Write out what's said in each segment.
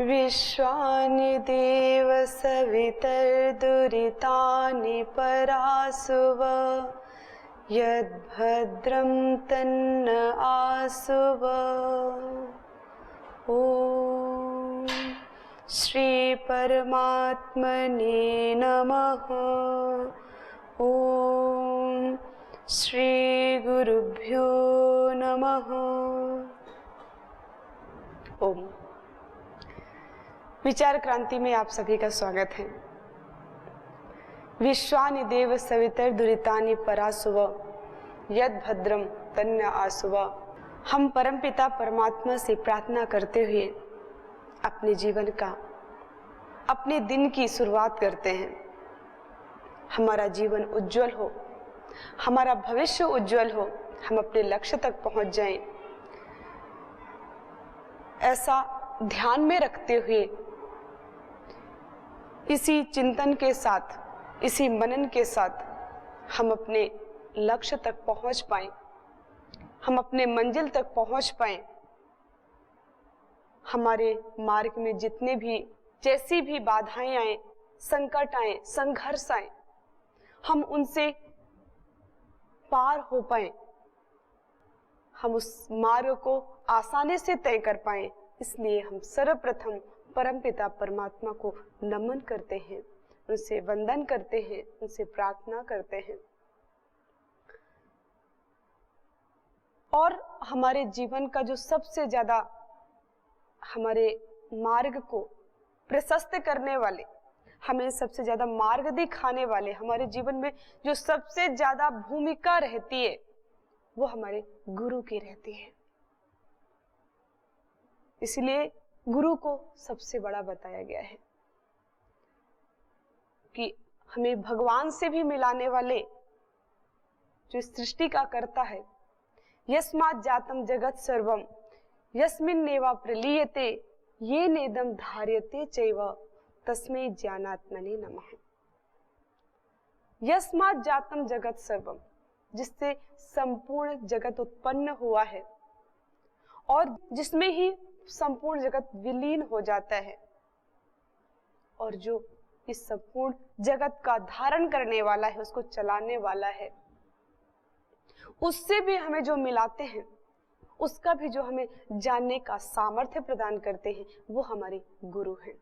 विश्वानि देव सवितर्दुरितानि परासुव यद्भद्रं तन्न आसुव। ॐ श्री परमात्मने नमः। ॐ श्री गुरुभ्यो नमः। ओम। विचार क्रांति में आप सभी का स्वागत है। विश्वानि देव सवितर दुरितानि परासुव यद भद्रम तन्न आसुव। हम परमपिता परमात्मा से प्रार्थना करते हुए अपने जीवन का, अपने दिन की शुरुआत करते हैं। हमारा जीवन उज्जवल हो, हमारा भविष्य उज्जवल हो, हम अपने लक्ष्य तक पहुंच जाएं, ऐसा ध्यान में रखते हुए इसी चिंतन के साथ, इसी मनन के साथ हम अपने लक्ष्य तक पहुंच पाएं, हम अपने मंजिल तक पहुंच पाएं। हमारे मार्ग में जितने भी, जैसी भी बाधाएं आए, संकट आए, संघर्ष आए, हम उनसे पार हो पाएं, हम उस मार्ग को आसानी से तय कर पाएं। इसलिए हम सर्वप्रथम परमपिता परमात्मा को नमन करते हैं, उनसे वंदन करते हैं, उनसे प्रार्थना करते हैं और हमारे जीवन का जो सबसे ज्यादा हमारे मार्ग को प्रशस्त करने वाले, हमें सबसे ज्यादा मार्ग दिखाने वाले, हमारे जीवन में जो सबसे ज्यादा भूमिका रहती है वो हमारे गुरु की रहती है। इसलिए गुरु को सबसे बड़ा बताया गया है कि हमें भगवान से भी मिलाने वाले जो सृष्टि का कर्ता है, यस्मात् जातम जगत सर्वम यस्मिन्नेवा प्रलीयते ये नेदम धार्यते चैव तस्मै ज्ञानात्मने नमः। यस्मात् जातम जगत सर्वम, जिससे संपूर्ण जगत उत्पन्न हुआ है और जिसमें ही संपूर्ण जगत विलीन हो जाता है, और जो इस संपूर्ण जगत का धारण करने वाला है, उसको चलाने वाला है, उससे भी हमें जो मिलाते हैं, उसका भी जो हमें जानने का सामर्थ्य प्रदान करते हैं, वो हमारे गुरु हैं।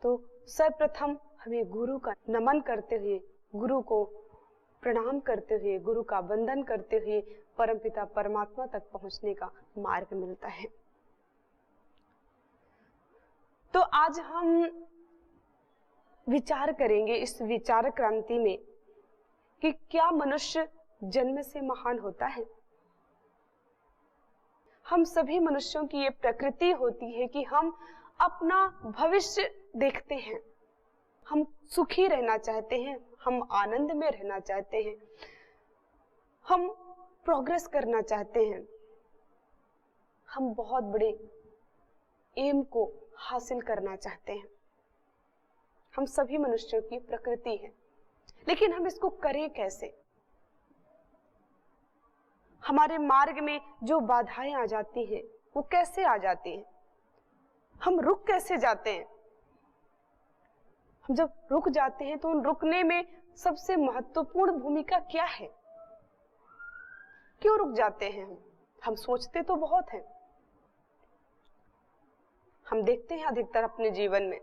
तो सर्वप्रथम हमें गुरु का नमन करते हुए, गुरु को प्रणाम करते हुए, गुरु का वंदन करते हुए परमपिता परमात्मा तक पहुंचने का मार्ग मिलता है। तो आज हम विचार करेंगे इस विचार क्रांति में कि क्या मनुष्य जन्म से महान होता है। हम सभी मनुष्यों की ये प्रकृति होती है कि हम अपना भविष्य देखते हैं, हम सुखी रहना चाहते हैं, हम आनंद में रहना चाहते हैं, हम प्रोग्रेस करना चाहते हैं, हम बहुत बड़े एम को हासिल करना चाहते हैं। हम सभी मनुष्यों की प्रकृति है, लेकिन हम इसको करें कैसे? हमारे मार्ग में जो बाधाएं आ जाती हैं, वो कैसे आ जाती हैं? हम रुक कैसे जाते हैं? हम जब रुक जाते हैं तो उन रुकने में सबसे महत्वपूर्ण भूमिका क्या है? क्यों रुक जाते हैं हम सोचते तो बहुत हैं। हम देखते हैं अधिकतर अपने जीवन में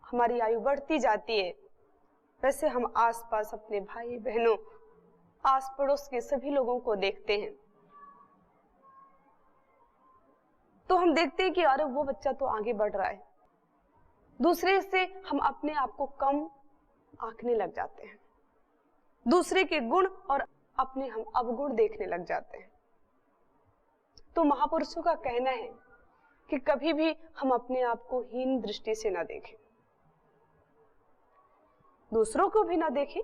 हमारी आयु बढ़ती जाती है, वैसे हम आसपास अपने भाई बहनों, आस पड़ोस के सभी लोगों को देखते हैं, तो हम देखते हैं कि अरे वो बच्चा तो आगे बढ़ रहा है। दूसरे से हम अपने आप को कम आंकने लग जाते हैं, दूसरे के गुण और अपने हम अवगुण देखने लग जाते हैं। तो महापुरुषों का कहना है कि कभी भी हम अपने आप को हीन दृष्टि से ना देखें, दूसरों को भी ना देखें,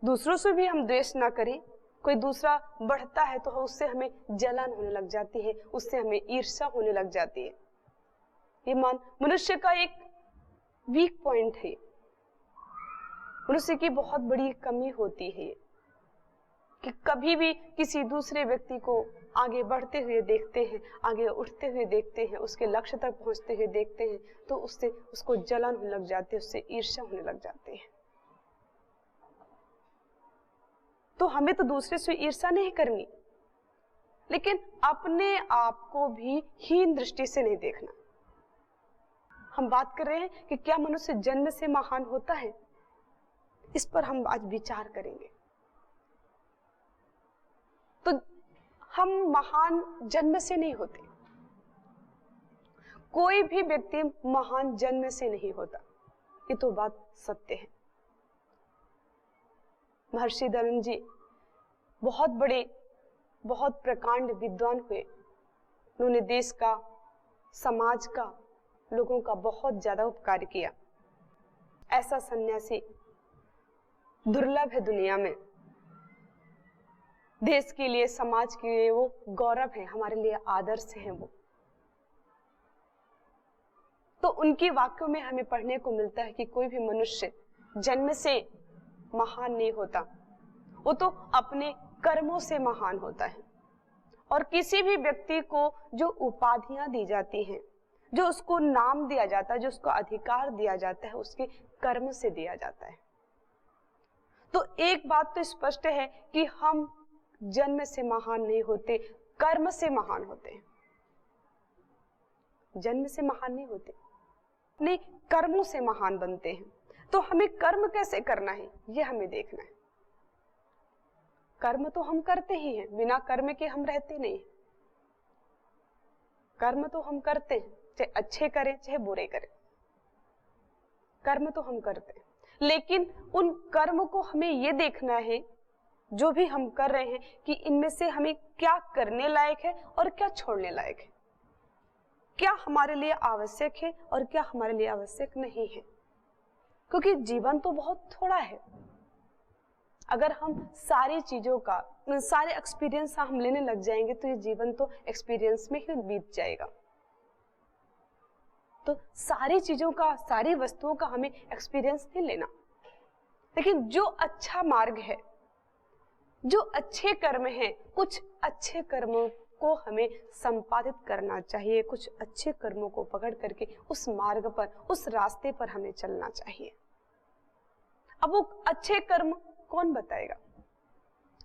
दूसरों से भी हम द्वेष ना करें। कोई दूसरा बढ़ता है तो उससे हमें जलन होने लग जाती है, उससे हमें ईर्ष्या होने लग जाती है। ये मनुष्य का एक वीक पॉइंट है, मनुष्य की बहुत बड़ी कमी होती है कि कभी भी किसी दूसरे व्यक्ति को आगे बढ़ते हुए देखते हैं, आगे उठते हुए देखते हैं, उसके लक्ष्य तक पहुंचते हुए देखते हैं, तो उससे उसको जलन होने लग जाती है, उससे ईर्ष्या होने लग जाती है। तो हमें तो दूसरे से ईर्ष्या नहीं करनी, लेकिन अपने आप को भी हीन दृष्टि से नहीं देखना। हम बात कर रहे हैं कि क्या मनुष्य जन्म से महान होता है, इस पर हम आज विचार करेंगे। तो हम महान जन्म से नहीं होते, कोई भी व्यक्ति महान जन्म से नहीं होता, ये तो बात सत्य है। महर्षि दयानंद जी बहुत बड़े, बहुत प्रकांड विद्वान हुए। उन्होंने देश का, समाज का, लोगों का बहुत ज्यादा उपकार किया। ऐसा सन्यासी दुर्लभ है दुनिया में। देश के लिए, समाज के लिए वो गौरव है, हमारे लिए आदर्श है वो। तो उनकी वाक्यों में हमें पढ़ने को मिलता है कि कोई भी मनुष्य जन्म से महान नहीं होता, वो तो अपने कर्मों से महान होता है। और किसी भी व्यक्ति को जो उपाधियां दी जाती हैं, जो उसको नाम दिया जाता है, जो उसको अधिकार दिया जाता है, उसके कर्म से दिया जाता है। तो एक बात तो स्पष्ट है कि हम जन्म से महान नहीं होते, कर्म से महान होते हैं। जन्म से महान नहीं होते, अपने कर्मों से महान बनते हैं। तो हमें कर्म कैसे करना है, यह हमें देखना है। कर्म तो हम करते ही हैं, बिना कर्म के हम रहते नहीं। कर्म तो हम करते हैं, चाहे अच्छे करें चाहे बुरे करें, कर्म तो हम करते हैं। लेकिन उन कर्म को हमें ये देखना है, जो भी हम कर रहे हैं, कि इनमें से हमें क्या करने लायक है और क्या छोड़ने लायक है, क्या हमारे लिए आवश्यक है और क्या हमारे लिए आवश्यक नहीं है। क्योंकि जीवन तो बहुत थोड़ा है। अगर हम सारी चीजों का, सारे एक्सपीरियंस हम लेने लग जाएंगे तो ये जीवन तो एक्सपीरियंस में ही बीत जाएगा। तो सारी चीजों का, सारी वस्तुओं का हमें एक्सपीरियंस नहीं लेना, लेकिन जो अच्छा मार्ग है, जो अच्छे कर्म हैं, कुछ अच्छे कर्मों को हमें संपादित करना चाहिए। कुछ अच्छे कर्मों को पकड़ करके उस मार्ग पर, उस रास्ते पर हमें चलना चाहिए। अब वो अच्छे कर्म कौन बताएगा?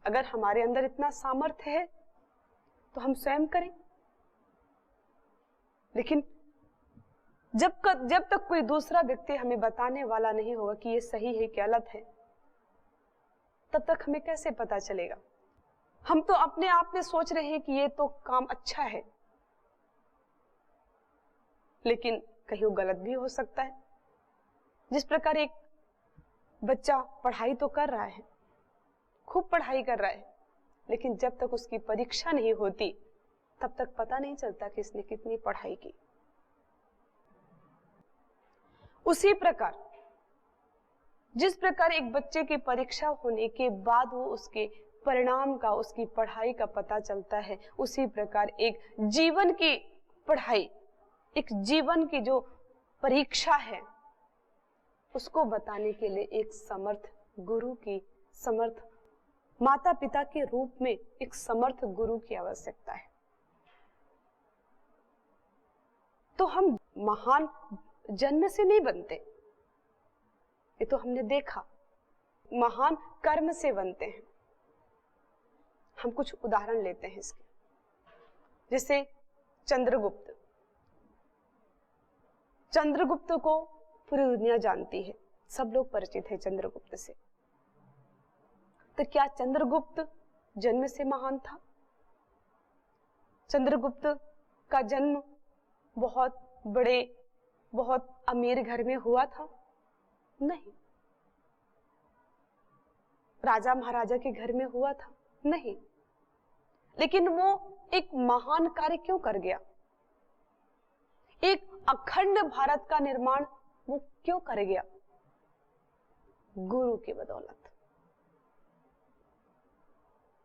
अगर हमारे अंदर इतना सामर्थ्य है तो हम स्वयं करें। लेकिन जब तक कोई दूसरा व्यक्ति हमें बताने वाला नहीं होगा कि ये सही है कि गलत है, तब तक हमें कैसे पता चलेगा? हम तो अपने आप में सोच रहे हैं कि ये तो काम अच्छा है, लेकिन कहीं वो गलत भी हो सकता है। जिस प्रकार एक बच्चा पढ़ाई तो कर रहा है, खूब पढ़ाई कर रहा है, लेकिन जब तक उसकी परीक्षा नहीं होती तब तक पता नहीं चलता कि इसने कितनी पढ़ाई की। उसी प्रकार जिस प्रकार एक बच्चे की परीक्षा होने के बाद वो उसके परिणाम का, उसकी पढ़ाई का पता चलता है, उसी प्रकार एक जीवन की पढ़ाई, एक जीवन की जो परीक्षा है, उसको बताने के लिए एक समर्थ गुरु की, समर्थ माता पिता के रूप में एक समर्थ गुरु की आवश्यकता है। तो हम महान जन्म से नहीं बनते, ये तो हमने देखा। महान कर्म से बनते हैं। हम कुछ उदाहरण लेते हैं इसके, जैसे चंद्रगुप्त। चंद्रगुप्त को पूरी दुनिया जानती है, सब लोग परिचित है चंद्रगुप्त से। तो क्या चंद्रगुप्त जन्म से महान था? चंद्रगुप्त का जन्म बहुत बड़े, बहुत अमीर घर में हुआ था? नहीं। राजा महाराजा के घर में हुआ था? नहीं। लेकिन वो एक महान कार्य क्यों कर गया? एक अखंड भारत का निर्माण वो क्यों कर गया? गुरु की बदौलत।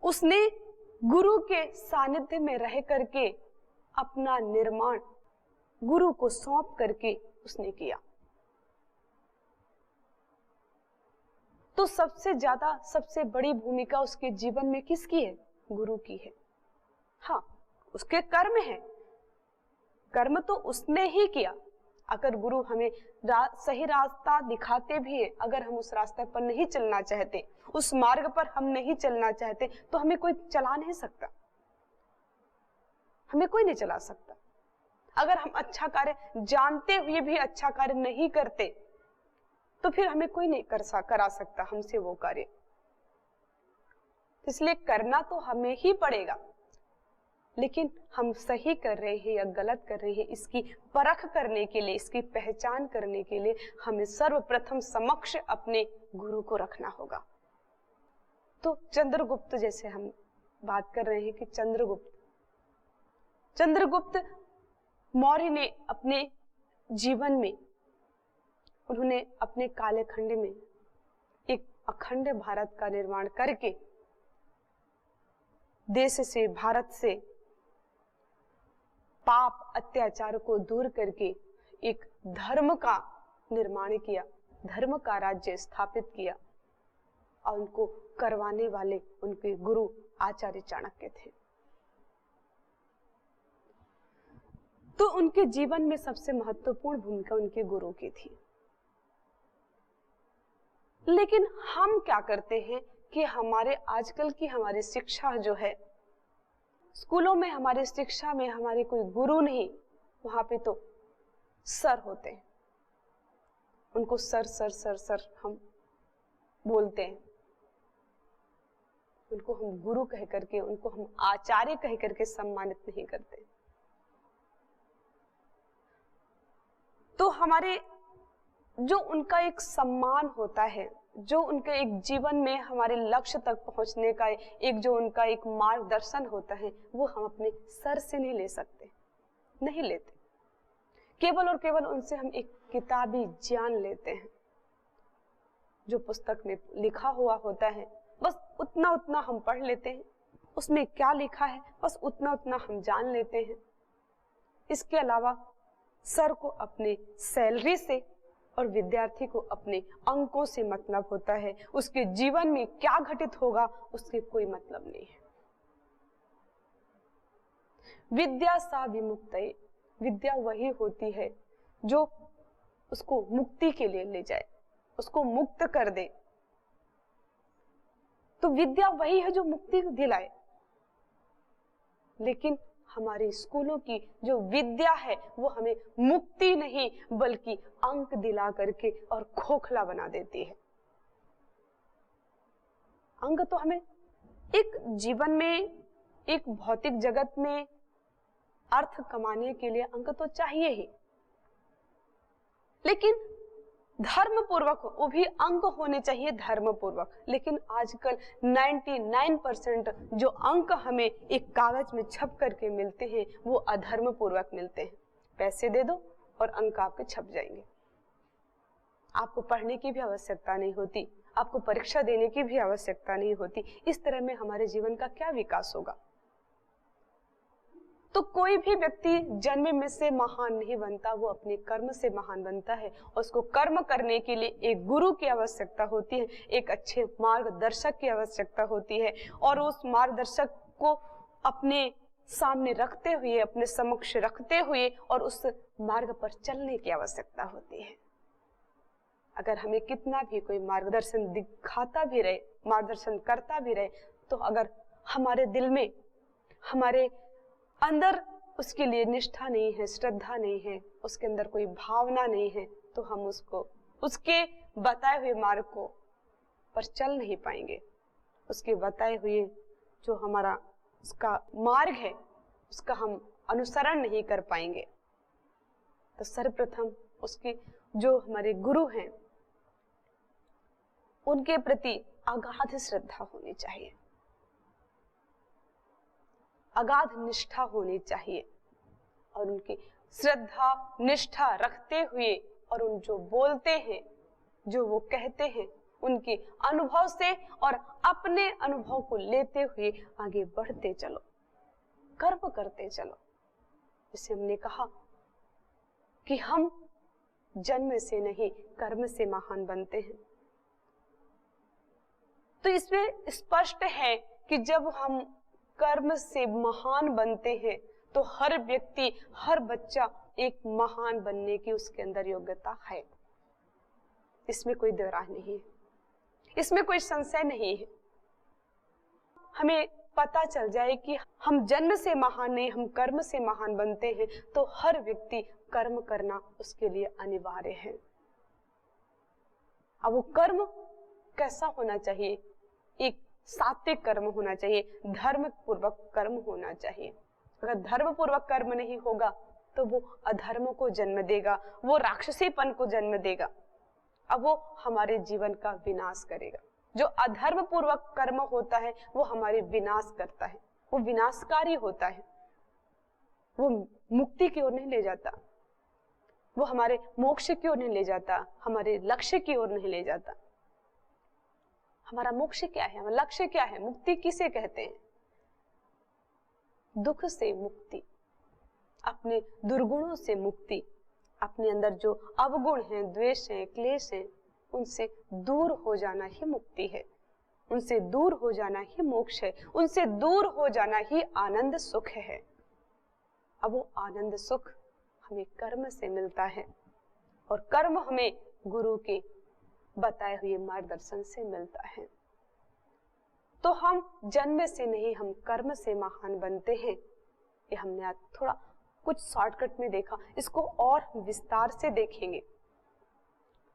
उसने गुरु के सानिध्य में रह करके अपना निर्माण गुरु को सौंप करके उसने किया। तो सबसे ज्यादा, सबसे बड़ी भूमिका उसके जीवन में किसकी है? गुरु की है। हाँ, उसके कर्म है, कर्म तो उसने ही किया। अगर गुरु हमें सही रास्ता दिखाते भी है, अगर हम उस रास्ते पर नहीं चलना चाहते, उस मार्ग पर हम नहीं चलना चाहते, तो हमें कोई चला नहीं सकता, हमें कोई नहीं चला सकता। अगर हम अच्छा कार्य जानते हुए भी अच्छा कार्य नहीं करते, तो फिर हमें कोई नहीं करा सकता हमसे वो कार्य। इसलिए करना तो हमें ही पड़ेगा, लेकिन हम सही कर रहे हैं या गलत कर रहे हैं, इसकी परख करने के लिए, इसकी पहचान करने के लिए हमें सर्वप्रथम समक्ष अपने गुरु को रखना होगा। तो चंद्रगुप्त, जैसे हम बात कर रहे हैं कि चंद्रगुप्त मौर्य ने अपने जीवन में, उन्होंने अपने कालखंड में एक अखंड भारत का निर्माण करके देश से, भारत से पाप अत्याचार को दूर करके एक धर्म का निर्माण किया, धर्म का राज्य स्थापित किया, और उनको करवाने वाले उनके गुरु आचार्य चाणक्य थे। तो उनके जीवन में सबसे महत्वपूर्ण भूमिका उनके गुरु की थी। लेकिन हम क्या करते हैं कि हमारे आजकल की हमारी शिक्षा जो है, स्कूलों में हमारी शिक्षा में हमारे कोई गुरु नहीं, वहां पे तो सर होते हैं, उनको सर सर सर सर हम बोलते हैं, उनको हम गुरु कह करके, उनको हम आचार्य कह करके सम्मानित नहीं करते। तो हमारे जो उनका एक सम्मान होता है, जो उनके एक जीवन में हमारे लक्ष्य तक पहुंचने का एक जो उनका एक मार्गदर्शन होता है, वो हम अपने सर से नहीं ले सकते, नहीं लेते। केवल और केवल उनसे हम एक किताबी ज्ञान लेते हैं, जो पुस्तक में लिखा हुआ होता है, बस उतना उतना हम पढ़ लेते हैं, उसमें क्या लिखा है बस उतना उतना हम जान लेते हैं। इसके अलावा सर को अपने सैलरी से और विद्यार्थी को अपने अंकों से मतलब होता है, उसके जीवन में क्या घटित होगा उससे कोई मतलब नहीं है। विद्या सा विमुक्तये, विद्या वही होती है जो उसको मुक्ति के लिए ले जाए, उसको मुक्त कर दे। तो विद्या वही है जो मुक्ति दिलाए। लेकिन हमारे स्कूलों की जो विद्या है वो हमें मुक्ति नहीं बल्कि अंक दिला करके और खोखला बना देती है। अंक तो हमें एक जीवन में, एक भौतिक जगत में अर्थ कमाने के लिए अंक तो चाहिए ही, लेकिन धर्म पूर्वक, वो भी अंक होने चाहिए धर्म पूर्वक। लेकिन आजकल 99% जो अंक हमें एक कागज में छप करके मिलते हैं वो अधर्म पूर्वक मिलते हैं। पैसे दे दो और अंक आपके छप जाएंगे, आपको पढ़ने की भी आवश्यकता नहीं होती, आपको परीक्षा देने की भी आवश्यकता नहीं होती। इस तरह में हमारे जीवन का क्या विकास होगा? तो कोई भी व्यक्ति जन्म में से महान नहीं बनता, वो अपने कर्म से महान बनता है। और उसको कर्म करने के लिए एक गुरु की आवश्यकता होती है, एक अच्छे मार्गदर्शक की आवश्यकता होती है, और उस मार्गदर्शक को अपने सामने रखते हुए, अपने समक्ष रखते हुए और उस मार्ग पर चलने की आवश्यकता होती है। अगर हमें कितना भी कोई मार्गदर्शन दिखाता भी रहे, मार्गदर्शन करता भी रहे, तो अगर हमारे दिल में, हमारे अंदर उसके लिए निष्ठा नहीं है, श्रद्धा नहीं है, उसके अंदर कोई भावना नहीं है, तो हम उसको, उसके बताए हुए मार्ग को पर चल नहीं पाएंगे। उसके बताए हुए जो हमारा उसका मार्ग है उसका हम अनुसरण नहीं कर पाएंगे। तो सर्वप्रथम उसके जो हमारे गुरु हैं उनके प्रति अगाध श्रद्धा होनी चाहिए, अगाध निष्ठा होनी चाहिए, और उनकी श्रद्धा निष्ठा रखते हुए और उन जो बोलते हैं, जो वो कहते हैं, उनके अनुभव से और अपने अनुभव को लेते हुए आगे बढ़ते चलो, कर्म करते चलो। जैसे हमने कहा कि हम जन्म से नहीं कर्म से महान बनते हैं। तो इसमें स्पष्ट है कि जब हम कर्म से महान बनते हैं तो हर व्यक्ति, हर बच्चा एक महान बनने की उसके अंदर योग्यता है। इसमें कोई दो राय नहीं है, इसमें कोई संशय नहीं है। हमें पता चल जाए कि हम जन्म से महान नहीं, हम कर्म से महान बनते हैं, तो हर व्यक्ति कर्म करना उसके लिए अनिवार्य है। अब वो कर्म कैसा होना चाहिए? एक सात्विक कर्म होना चाहिए, धर्म पूर्वक कर्म होना चाहिए। अगर धर्म पूर्वक कर्म नहीं होगा तो वो अधर्म को जन्म देगा, वो राक्षसीपन को जन्म देगा, अब वो हमारे जीवन का विनाश करेगा। जो अधर्म पूर्वक कर्म होता है वो हमारे विनाश करता है, वो विनाशकारी होता है, वो मुक्ति की ओर नहीं ले जाता, वो हमारे मोक्ष की ओर नहीं ले जाता, हमारे लक्ष्य की ओर नहीं ले जाता। हमारा मोक्ष क्या है, हमारा लक्ष्य क्या है, मुक्ति किसे कहते हैं? दुख से मुक्ति, अपने दुर्गुणों से मुक्ति, अपने अंदर जो अवगुण हैं, द्वेष हैं, क्लेश हैं, उनसे दूर हो जाना ही मुक्ति है, उनसे दूर हो जाना ही मोक्ष है, उनसे दूर हो जाना ही आनंद सुख है। अब वो आनंद सुख हमें कर्म से मिलता है और कर्म हमें गुरु के बताए हुए मार्गदर्शन से मिलता है। तो हम जन्म से नहीं, हम कर्म से महान बनते हैं। ये हमने आज थोड़ा कुछ शॉर्टकट में देखा, इसको और विस्तार से देखेंगे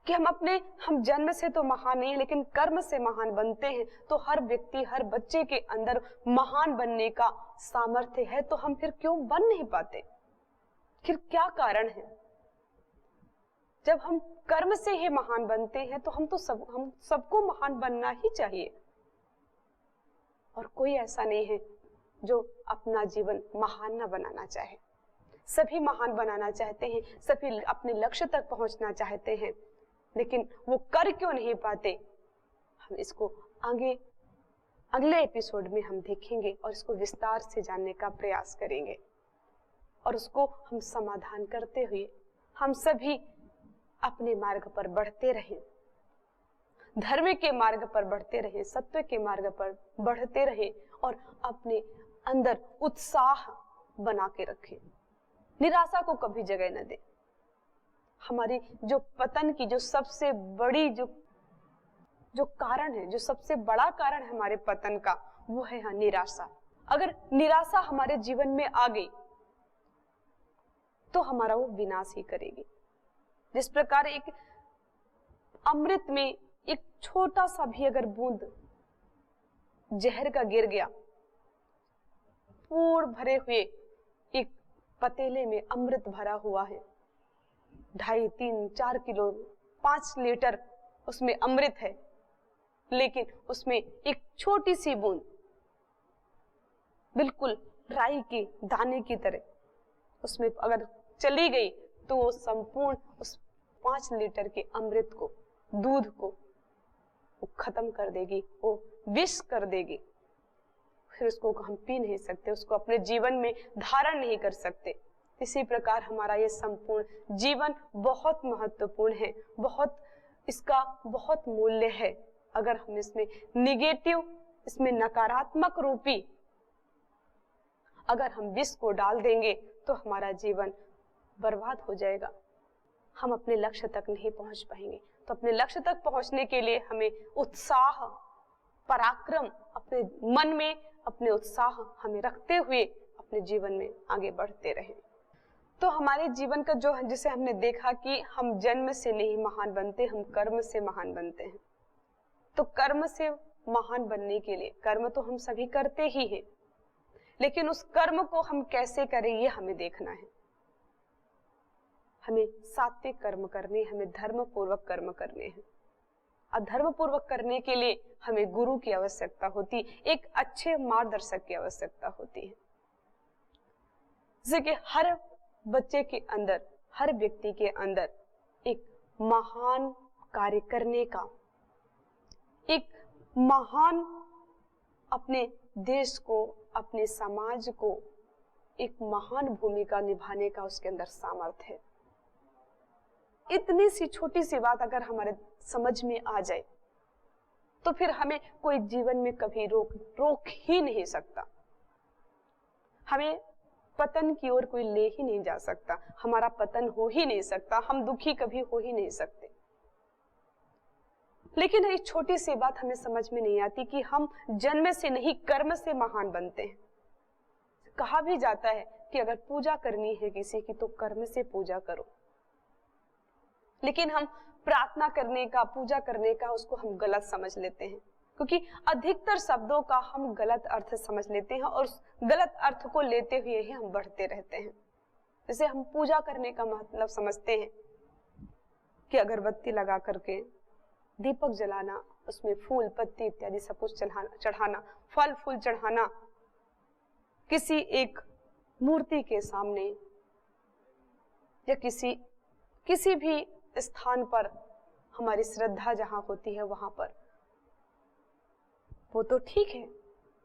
कि हम जन्म से तो महान नहीं, लेकिन कर्म से महान बनते हैं। तो हर व्यक्ति, हर बच्चे के अंदर महान बनने का सामर्थ्य है, तो हम फिर क्यों बन नहीं पाते? फिर क्या कारण है? जब हम कर्म से ही महान बनते हैं तो हम सबको महान बनना ही चाहिए। और कोई ऐसा नहीं है जो अपना जीवन महान न बनाना चाहे। सभी महान बनाना चाहते हैं, सभी अपने लक्ष्य तक पहुंचना चाहते हैं, लेकिन वो कर क्यों नहीं पाते? हम इसको अगले एपिसोड में हम देखेंगे और इसको विस्तार से जानने का प्रयास करेंगे और उसको हम समाधान करते हुए हम सभी अपने मार्ग पर बढ़ते रहें, धर्म के मार्ग पर बढ़ते रहें, सत्य के मार्ग पर बढ़ते रहें और अपने अंदर उत्साह बना के रखें। निराशा को कभी जगह न दे। हमारी जो पतन की जो सबसे बड़ी जो कारण है, जो सबसे बड़ा कारण है हमारे पतन का, वो है निराशा। अगर निराशा हमारे जीवन में आ गई तो हमारा वो विनाश ही करेगी। जिस प्रकार एक अमृत में एक छोटा सा भी अगर बूंद जहर का गिर गया, पूर्ण भरे हुए एक पतीले में अमृत भरा हुआ है, 2.5, 3, 4 किलो, 5 लीटर उसमें अमृत है, लेकिन उसमें एक छोटी सी बूंद बिल्कुल राई के दाने की तरह उसमें अगर चली गई तो वो संपूर्ण उस 5 लीटर के अमृत को, दूध को वो खत्म कर देगी, वो विष कर देगी। फिर उसको हम पी नहीं सकते, उसको अपने जीवन में धारण नहीं कर सकते। इसी प्रकार हमारा ये संपूर्ण जीवन बहुत महत्वपूर्ण है, इसका बहुत मूल्य है। अगर हम इसमें निगेटिव, इसमें नकारात्मक रूपी अगर हम विष को डाल देंगे तो हमारा जीवन बर्बाद हो जाएगा, हम अपने लक्ष्य तक नहीं पहुंच पाएंगे। तो अपने लक्ष्य तक पहुंचने के लिए हमें उत्साह, पराक्रम अपने मन में, अपने उत्साह हमें रखते हुए अपने जीवन में आगे बढ़ते रहें। तो हमारे जीवन का जो, जिसे हमने देखा कि हम जन्म से नहीं महान बनते, हम कर्म से महान बनते हैं। तो कर्म से महान बनने के लिए, कर्म तो हम सभी करते ही हैं, लेकिन उस कर्म को हम कैसे करें ये हमें देखना है। हमें सात्विक कर्म करने, हमें धर्म पूर्वक कर्म करने हैं। अधर्म पूर्वक करने के लिए हमें गुरु की आवश्यकता होती, एक अच्छे मार्गदर्शक की आवश्यकता होती है। जैसे कि हर बच्चे के अंदर, हर व्यक्ति के अंदर एक महान कार्य करने का, एक महान अपने देश को, अपने समाज को एक महान भूमिका निभाने का उसके अंदर सामर्थ्य है। इतनी सी छोटी सी बात अगर हमारे समझ में आ जाए तो फिर हमें कोई जीवन में कभी रोक ही नहीं सकता। हमें पतन की ओर कोई ले ही नहीं जा सकता, हमारा पतन हो ही नहीं सकता, हम दुखी कभी हो ही नहीं सकते। लेकिन एक छोटी सी बात हमें समझ में नहीं आती कि हम जन्म से नहीं कर्म से महान बनते हैं। कहा भी जाता है कि अगर पूजा करनी है किसी की तो कर्म से पूजा करो, लेकिन हम प्रार्थना करने का, पूजा करने का उसको हम गलत समझ लेते हैं, क्योंकि अधिकतर शब्दों का हम गलत अर्थ समझ लेते हैं और उस गलत अर्थ को लेते हुए ही हम बढ़ते रहते हैं। जैसे हम पूजा करने का मतलब समझते हैं कि अगरबत्ती लगा करके दीपक जलाना, उसमें फूल पत्ती इत्यादि सब कुछ चढ़ाना, फल फूल चढ़ाना, किसी एक मूर्ति के सामने या किसी भी स्थान पर हमारी श्रद्धा जहां होती है वहां पर, वो तो ठीक है,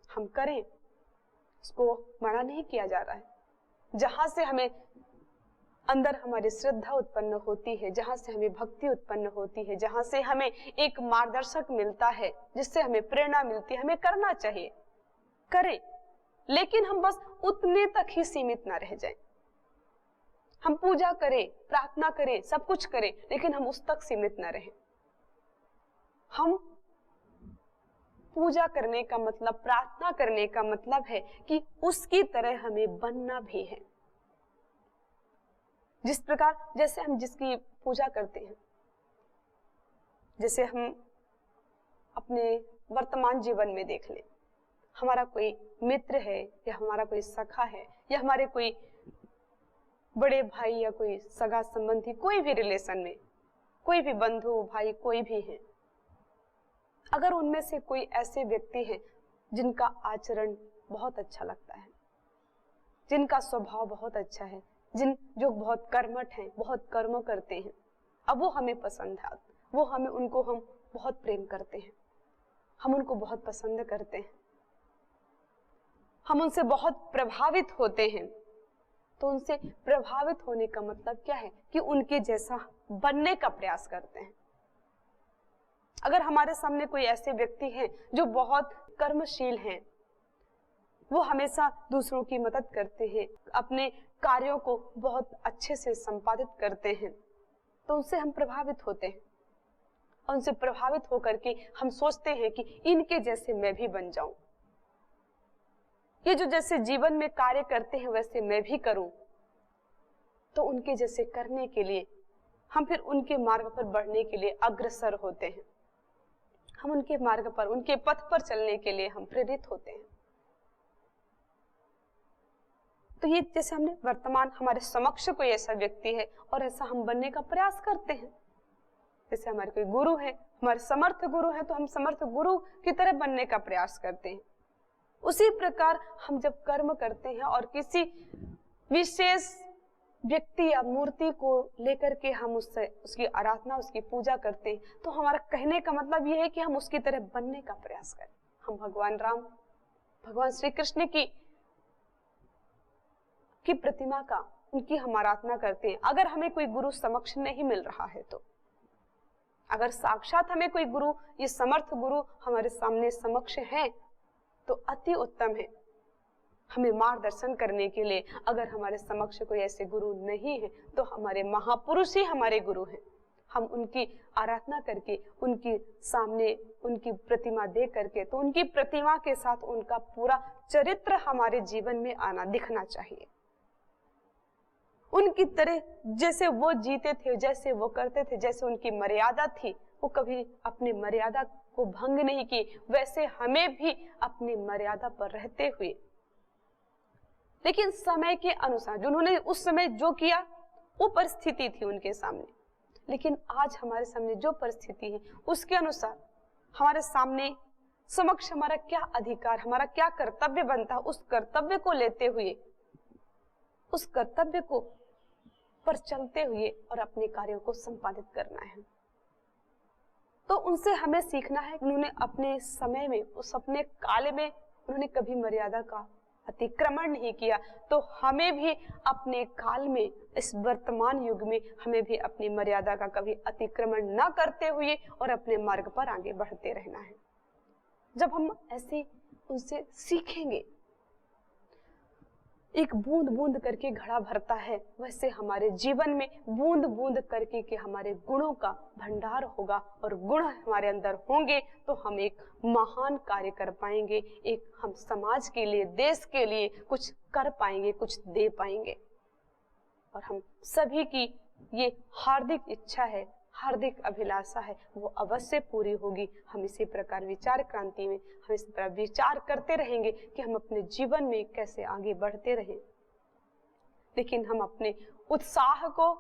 हम करें, उसको मना नहीं किया जा रहा है। जहां से हमें अंदर हमारी श्रद्धा उत्पन्न होती है, जहां से हमें भक्ति उत्पन्न होती है, जहां से हमें एक मार्गदर्शक मिलता है, जिससे हमें प्रेरणा मिलती है, हमें करना चाहिए, करें, लेकिन हम बस उतने तक ही सीमित ना रह जाएं। हम पूजा करें, प्रार्थना करें, सब कुछ करें, लेकिन हम उस तक सीमित ना रहें। हम पूजा करने का मतलब, प्रार्थना करने का मतलब है कि उसकी तरह हमें बनना भी है। जिस प्रकार, जैसे हम जिसकी पूजा करते हैं, जैसे हम अपने वर्तमान जीवन में देख लें, हमारा कोई मित्र है या हमारा कोई सखा है या हमारे कोई बड़े भाई या कोई सगा संबंधी, कोई भी रिलेशन में, कोई भी बंधु भाई कोई भी है, अगर उनमें से कोई ऐसे व्यक्ति हैं जिनका आचरण बहुत अच्छा लगता है, जिनका स्वभाव बहुत अच्छा है, जो बहुत कर्मठ हैं, बहुत कर्म करते हैं, अब वो हमें पसंद है, उनको हम बहुत प्रेम करते हैं, हम उनको बहुत पसंद करते हैं, हम उनसे बहुत प्रभावित होते हैं, तो उनसे प्रभावित होने का मतलब क्या है कि उनके जैसा बनने का प्रयास करते हैं। अगर हमारे सामने कोई ऐसे व्यक्ति हैं जो बहुत कर्मशील हैं, वो हमेशा दूसरों की मदद करते हैं, अपने कार्यों को बहुत अच्छे से संपादित करते हैं, तो उनसे हम प्रभावित होते हैं और उनसे प्रभावित होकर के हम सोचते हैं कि इनके जैसे मैं भी बन जाऊं, ये जो जैसे जीवन में कार्य करते हैं वैसे मैं भी करूं। तो उनके जैसे करने के लिए हम फिर उनके मार्ग पर बढ़ने के लिए अग्रसर होते हैं, हम उनके मार्ग पर, उनके पथ पर चलने के लिए हम प्रेरित होते हैं। तो ये जैसे हमने वर्तमान हमारे समक्ष कोई ऐसा व्यक्ति है और ऐसा हम बनने का प्रयास करते हैं। जैसे हमारे कोई गुरु है, हमारे समर्थ गुरु है, तो हम समर्थ गुरु की तरह बनने का प्रयास करते हैं। उसी प्रकार हम जब कर्म करते हैं और किसी विशेष व्यक्ति या मूर्ति को लेकर के हम उसकी आराधना, उसकी पूजा करते हैं, तो हमारा कहने का मतलब यह है कि हम उसकी तरह बनने का प्रयास करें। हम भगवान राम, भगवान श्री कृष्ण की प्रतिमा का, उनकी हम आराधना करते हैं। अगर हमें कोई गुरु समक्ष नहीं मिल रहा है, तो अगर साक्षात हमें कोई गुरु, ये समर्थ गुरु हमारे सामने समक्ष है, तो अति उत्तम है। हमें मार्गदर्शन करने के लिए अगर हमारे समक्ष कोई ऐसे गुरु नहीं है, तो हमारे महापुरुष ही हमारे गुरु हैं। हम उनकी आराधना करके, उनकी सामने उनकी प्रतिमा देख करके, तो उनकी प्रतिमा के साथ उनका पूरा चरित्र हमारे जीवन में आना, दिखना चाहिए। उनकी तरह जैसे वो जीते थे, जैसे वो करते थे, जैसे उनकी मर्यादा थी, वो कभी अपनी मर्यादा को भंग नहीं की, वैसे हमें भी अपनी मर्यादा पर रहते हुए, लेकिन समय के अनुसार, जिन्होंने उस समय जो किया वो परिस्थिति थी उनके सामने, लेकिन आज हमारे सामने जो परिस्थिति है उसके अनुसार हमारे सामने समक्ष हमारा क्या अधिकार, हमारा क्या कर्तव्य बनता है, उस कर्तव्य को लेते हुए, उस कर्तव्य को पर चलते हुए और अपने कार्यों को संपादित करना है। तो उनसे हमें सीखना है। उन्होंने अपने समय में, उस अपने काल में उन्होंने कभी मर्यादा का अतिक्रमण नहीं किया, तो हमें भी अपने काल में, इस वर्तमान युग में हमें भी अपनी मर्यादा का कभी अतिक्रमण न करते हुए और अपने मार्ग पर आगे बढ़ते रहना है। जब हम ऐसे उनसे सीखेंगे, एक बूंद बूंद करके घड़ा भरता है, वैसे हमारे जीवन में बूंद बूंद करके के हमारे गुणों का भंडार होगा, और गुण हमारे अंदर होंगे तो हम एक महान कार्य कर पाएंगे, एक हम समाज के लिए, देश के लिए कुछ कर पाएंगे, कुछ दे पाएंगे। और हम सभी की ये हार्दिक इच्छा है, हार्दिक अभिलाषा है, वो अवश्य पूरी होगी। हम इसी प्रकार विचार क्रांति में हम इस तरह विचार करते रहेंगे कि हम अपने जीवन में कैसे आगे बढ़ते रहें। लेकिन हम अपने उत्साह को,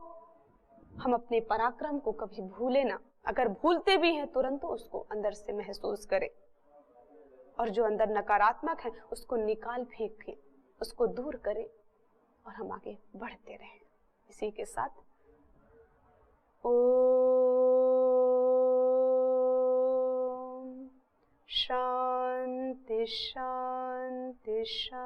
हम अपने पराक्रम को कभी भूले ना। अगर भूलते भी हैं तुरंत तो उसको अंदर से महसूस करें, और जो अंदर नकारात्मक है उसको निकाल फेंकें, उसको दूर करें, और हम आगे बढ़ते रहें। इसी के साथ ओम शांति शांति शांति।